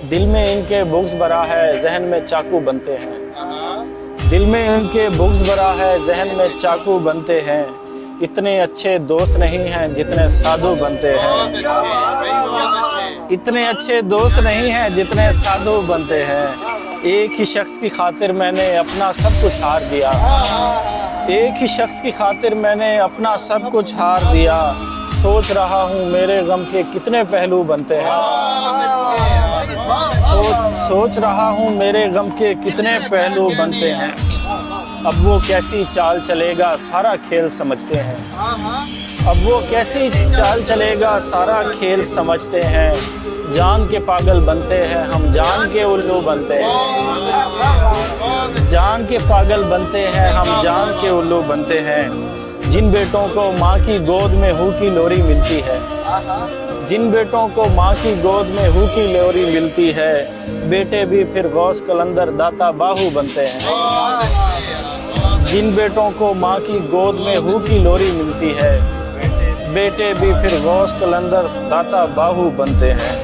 दिल में इनके बुग़्ज़ भरा है, ज़हन में चाकू बनते हैं। दिल में इनके बुग़्ज़ भरा है, ज़हन में चाकू बनते हैं। इतने अच्छे दोस्त नहीं हैं जितने साधु बनते हैं। इतने अच्छे दोस्त नहीं हैं जितने साधु बनते हैं। एक ही शख्स की खातिर मैंने अपना सब कुछ हार दिया। एक ही शख्स की खातिर मैंने अपना सब कुछ हार दिया। सोच रहा हूँ मेरे गम के कितने पहलू बनते हैं। सोच रहा हूँ मेरे गम के कितने पहलू बनते हैं। अब वो कैसी चाल चलेगा सारा खेल समझते हैं। अब वो कैसी चाल चलेगा सारा खेल समझते हैं। जान के पागल बनते हैं हम, जान के उल्लू बनते हैं। जान के पागल बनते हैं हम, जान के उल्लू बनते हैं। जिन बेटों को माँ की गोद में हू की लोरी मिलती है, जिन बेटों को माँ की गोद में हू की लोरी मिलती है, बेटे भी फिर गौस कलंदर दाता बाहू बनते हैं। जिन बेटों को माँ की गोद में हू की लोरी मिलती है, बेटे भी फिर गौस कलंदर दाता बाहू बनते हैं।